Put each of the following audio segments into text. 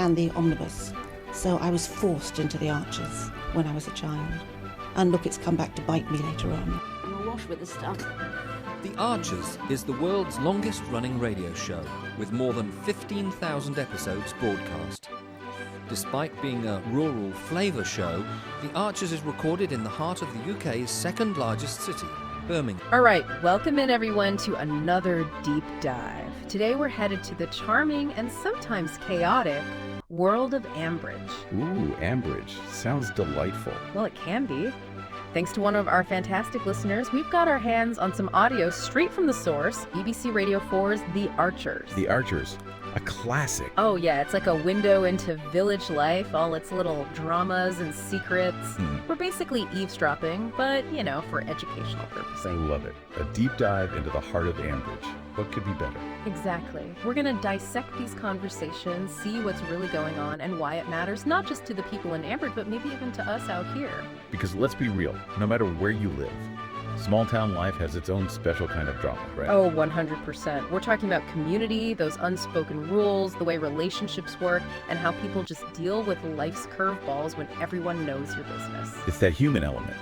and the omnibus. So I was forced into the Archers when I was a child. And look, it's come back to bite me later on. I'm awash with the stuff. The Archers is the world's longest-running radio show, with more than 15,000 episodes broadcast. Despite being a rural flavour show, The Archers is recorded in the heart of the UK's second-largest city, Birmingham. All right, welcome in everyone to another deep dive. Today we're headed to the charming and sometimes chaotic world of Ambridge. Ooh, Ambridge. Sounds delightful. Well, it can be. Thanks to one of our fantastic listeners, we've got our hands on some audio straight from the source, BBC Radio 4's The Archers. The Archers. A classic. Oh yeah, it's like a window into village life, all its little dramas and secrets. We're basically eavesdropping, but, you know, for educational purposes. I love it. A deep dive into the heart of Ambridge. What could be better? Exactly. We're going to dissect these conversations, see what's really going on and why it matters, not just to the people in Ambridge, but maybe even to us out here. Because let's be real, no matter where you live, small town life has its own special kind of drama, right? Oh, 100%. We're talking about community, those unspoken rules, the way relationships work, and how people just deal with life's curveballs when everyone knows your business. It's that human element.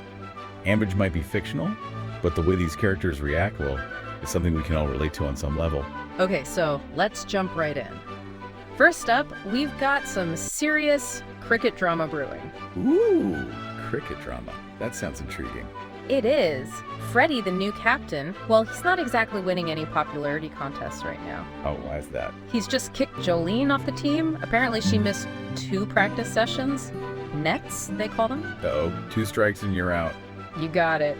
Ambridge might be fictional, but the way these characters react, well, is something we can all relate to on some level. Okay, so let's jump right in. First up, we've got some serious cricket drama brewing. Ooh, cricket drama. That sounds intriguing. It is. Freddie, the new captain, well, he's not exactly winning any popularity contests right now. Oh, why is that? He's just kicked Jolene off the team. Apparently she missed 2 practice sessions. Nets, they call them. Uh-oh, 2 strikes and you're out. You got it.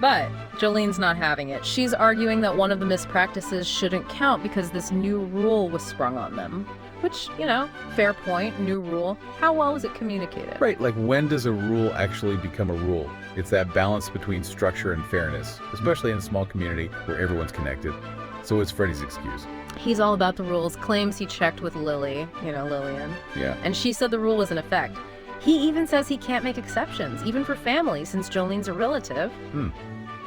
But Jolene's not having it. She's arguing that one of the missed practices shouldn't count because this new rule was sprung on them. Which, you know, fair point, new rule. How well is it communicated? Right, like when does a rule actually become a rule? It's that balance between structure and fairness, especially in a small community where everyone's connected. So what's Freddie's excuse? He's all about the rules, claims he checked with Lily, you know, Lillian. Yeah. And she said the rule was in effect. He even says he can't make exceptions, even for family, since Jolene's a relative.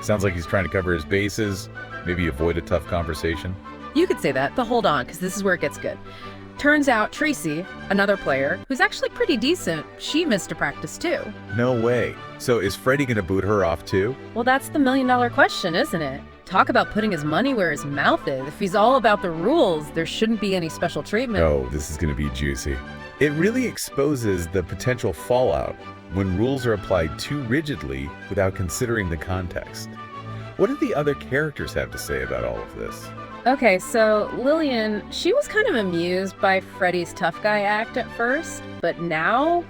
Sounds like he's trying to cover his bases, maybe avoid a tough conversation. You could say that, but hold on, because this is where it gets good. Turns out Tracy, another player, who's actually pretty decent, she missed a practice too. No way. So is Freddie gonna boot her off too? Well, that's the million-dollar question, isn't it? Talk about putting his money where his mouth is. If he's all about the rules, there shouldn't be any special treatment. Oh, this is gonna be juicy. It really exposes the potential fallout when rules are applied too rigidly without considering the context. What do the other characters have to say about all of this? Okay, so Lillian, she was kind of amused by Freddie's tough guy act at first, but now,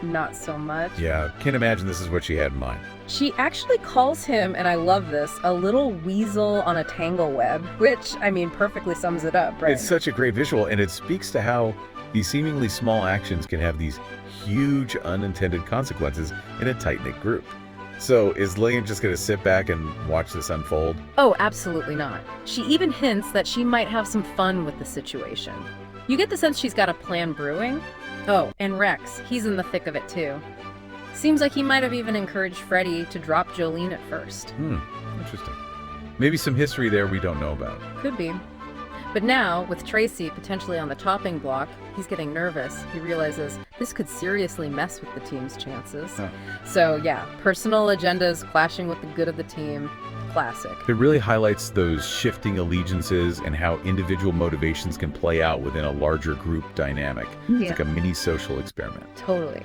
not so much. Yeah, can't imagine this is what she had in mind. She actually calls him, and I love this, a little weasel on a tangle web, which, I mean, perfectly sums it up, right? It's such a great visual, and it speaks to how these seemingly small actions can have these huge unintended consequences in a tight-knit group. So is Lillian just going to sit back and watch this unfold? Oh, absolutely not. She even hints that she might have some fun with the situation. You get the sense she's got a plan brewing. Oh, and Rex, he's in the thick of it too. Seems like he might have even encouraged Freddie to drop Jolene at first. Interesting. Maybe some history there we don't know about. Could be. But now, with Tracy potentially on the chopping block, he's getting nervous. He realizes this could seriously mess with the team's chances. So yeah, personal agendas clashing with the good of the team. Classic. It really highlights those shifting allegiances and how individual motivations can play out within a larger group dynamic. It's like a mini social experiment. Totally.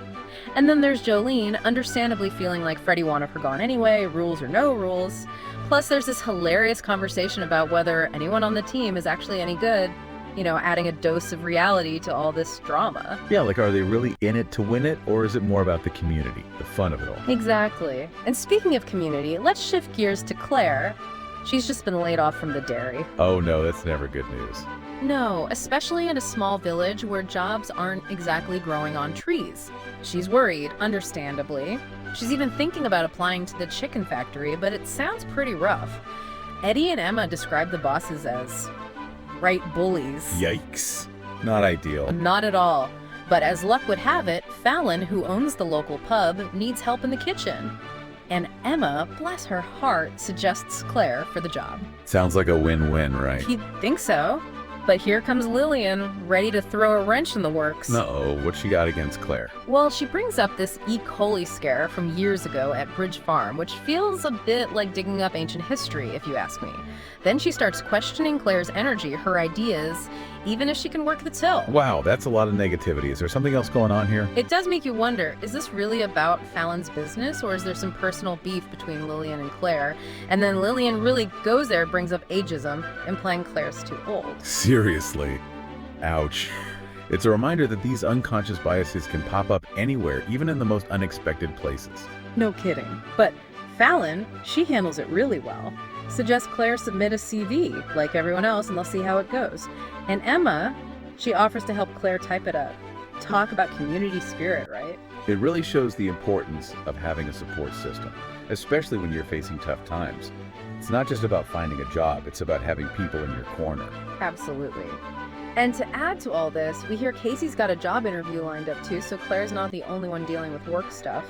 And then there's Jolene, understandably feeling like Freddie wanted her gone anyway, rules or no rules. Plus, there's this hilarious conversation about whether anyone on the team is actually any good, you know, adding a dose of reality to all this drama. Yeah, like are they really in it to win it, or is it more about the community, the fun of it all? Exactly. And speaking of community, let's shift gears to Claire. She's just been laid off from the dairy. Oh no, that's never good news. No, especially in a small village where jobs aren't exactly growing on trees. She's worried, understandably. She's even thinking about applying to the chicken factory, but it sounds pretty rough. Eddie and Emma describe the bosses as right bullies. Yikes. Not ideal. Not at all. But as luck would have it, Fallon, who owns the local pub, needs help in the kitchen. And Emma, bless her heart, suggests Claire for the job. Sounds like a win-win, right? You'd think so. But here comes Lillian, ready to throw a wrench in the works. Uh-oh, what she got against Claire? Well, she brings up this E. coli scare from years ago at Bridge Farm, which feels a bit like digging up ancient history, if you ask me. Then she starts questioning Claire's energy, her ideas, even if she can work the till. Wow, that's a lot of negativity. Is there something else going on here? It does make you wonder, is this really about Fallon's business, or is there some personal beef between Lillian and Claire? And then Lillian really goes there, brings up ageism, implying Claire's too old. Seriously. Ouch. It's a reminder that these unconscious biases can pop up anywhere, even in the most unexpected places. No kidding. But Fallon, she handles it really well. Suggests Claire submit a CV, like everyone else, and they'll see how it goes. And Emma, she offers to help Claire type it up. Talk about community spirit, right? It really shows the importance of having a support system, especially when you're facing tough times. It's not just about finding a job, it's about having people in your corner. Absolutely. And to add to all this, we hear Casey's got a job interview lined up too, so Claire's not the only one dealing with work stuff.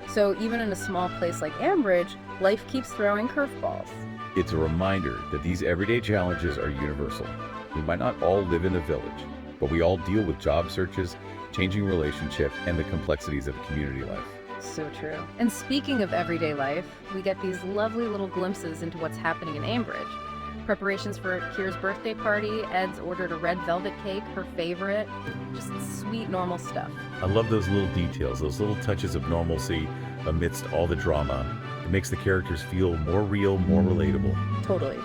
So even in a small place like Ambridge, life keeps throwing curveballs. It's a reminder that these everyday challenges are universal. We might not all live in a village, but we all deal with job searches, changing relationships, and the complexities of community life. So true. And speaking of everyday life, we get these lovely little glimpses into what's happening in Ambridge. Preparations for Kira's birthday party, Ed's ordered a red velvet cake, her favorite. Just sweet, normal stuff. I love those little details, those little touches of normalcy amidst all the drama. It makes the characters feel more real, more relatable. Totally.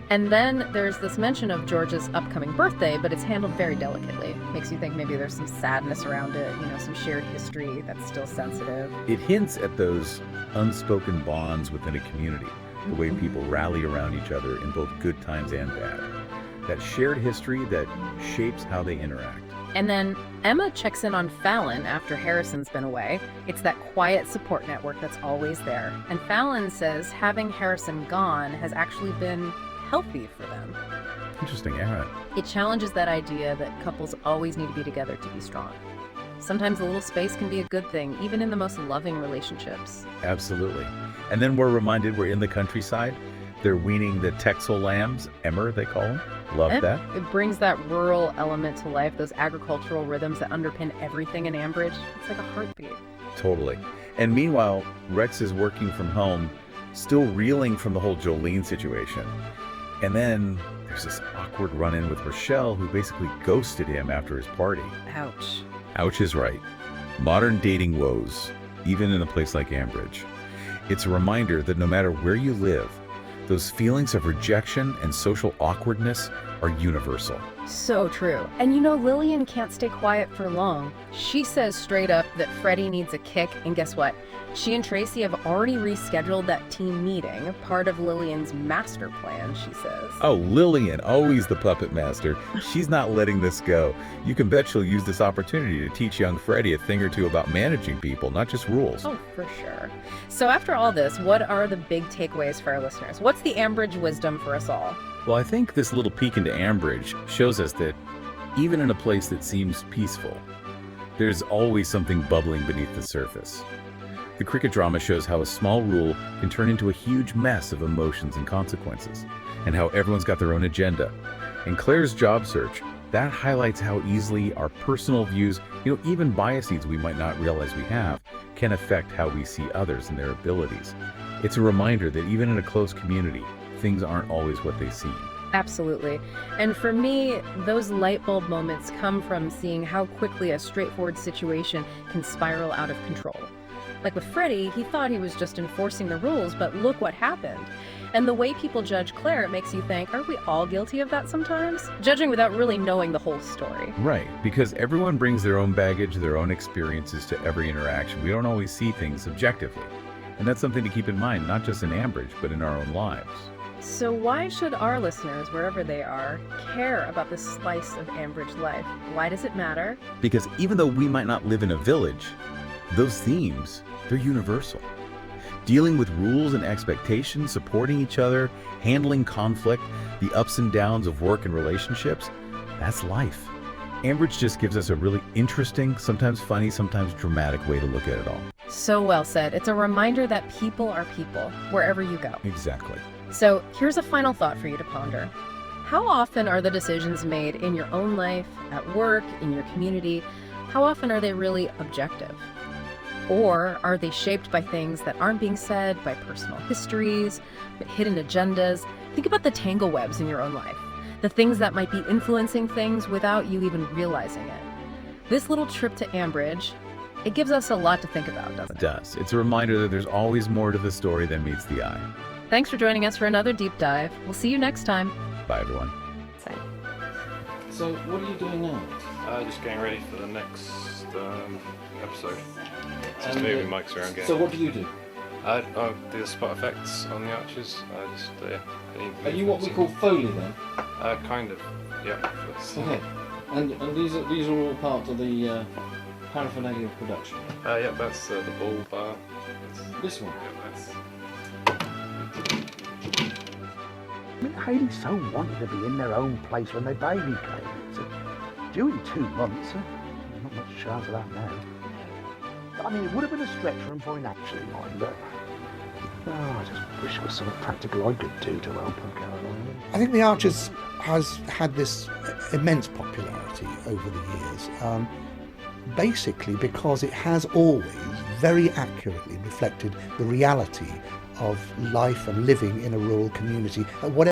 And then there's this mention of George's upcoming birthday, but it's handled very delicately. Makes you think maybe there's some sadness around it, some shared history that's still sensitive. It hints at those unspoken bonds within a community, the way people rally around each other in both good times and bad. That shared history that shapes how they interact. And then Emma checks in on Fallon after Harrison's been away. It's that quiet support network that's always there. And Fallon says having Harrison gone has actually been healthy for them. Interesting, yeah. It challenges that idea that couples always need to be together to be strong. Sometimes a little space can be a good thing, even in the most loving relationships. Absolutely. And then we're reminded we're in the countryside. They're weaning the Texel lambs, Emmer they call them. Love that. It brings that rural element to life, those agricultural rhythms that underpin everything in Ambridge. It's like a heartbeat. Totally. And meanwhile, Rex is working from home, still reeling from the whole Jolene situation. And then there's this awkward run-in with Rashelle, who basically ghosted him after his party. Ouch. Ouch is right. Modern dating woes, even in a place like Ambridge. It's a reminder that no matter where you live, those feelings of rejection and social awkwardness are universal. So true. And Lillian can't stay quiet for long. She says straight up that Freddie needs a kick, and guess what? She and Tracy have already rescheduled that team meeting, part of Lillian's master plan, she says. Oh, Lillian, always the puppet master. She's not letting this go. You can bet she'll use this opportunity to teach young Freddie a thing or two about managing people, not just rules. Oh, for sure. So after all this, what are the big takeaways for our listeners? What's the Ambridge wisdom for us all? Well, I think this little peek into Ambridge shows us that even in a place that seems peaceful, there's always something bubbling beneath the surface. The cricket drama shows how a small rule can turn into a huge mess of emotions and consequences, and how everyone's got their own agenda. In Claire's job search, that highlights how easily our personal views, even biases we might not realize we have, can affect how we see others and their abilities. It's a reminder that even in a close community, things aren't always what they seem. Absolutely. And for me, those light bulb moments come from seeing how quickly a straightforward situation can spiral out of control. Like with Freddie, he thought he was just enforcing the rules, but look what happened. And the way people judge Claire, it makes you think, aren't we all guilty of that sometimes? Judging without really knowing the whole story. Right, because everyone brings their own baggage, their own experiences to every interaction. We don't always see things objectively. And that's something to keep in mind, not just in Ambridge, but in our own lives. So why should our listeners, wherever they are, care about this slice of Ambridge life? Why does it matter? Because even though we might not live in a village, those themes, they're universal. Dealing with rules and expectations, supporting each other, handling conflict, the ups and downs of work and relationships, that's life. Ambridge just gives us a really interesting, sometimes funny, sometimes dramatic way to look at it all. So well said. It's a reminder that people are people, wherever you go. Exactly. So here's a final thought for you to ponder. How often are the decisions made in your own life, at work, in your community? How often are they really objective? Or are they shaped by things that aren't being said, by personal histories, by hidden agendas? Think about the tangle webs in your own life, the things that might be influencing things without you even realizing it. This little trip to Ambridge, it gives us a lot to think about, doesn't It it? does. It's a reminder that there's always more to the story than meets the eye. Thanks for joining us for another deep dive. We'll see you next time. Bye, everyone. So, what are you doing now? Just getting ready for the next episode. Just And, moving mics around again. So, what do you do? I do the spot effects on the arches. Are you what we call Foley then? Kind of. Yeah. That's, Okay. And these are all part of the paraphernalia of production. yeah, that's the ball bar. This one. Yeah, that's. I mean, Hayley so wanted to be in their own place when their baby came. It's due in 2 months. Not much chance of that now. I mean, it would have been a stretch for him financially, mind, but I just wish there was something practical I could do to help him get along. I think The Archers has had this immense popularity over the years, basically because it has always very accurately reflected the reality of life and living in a rural community at whatever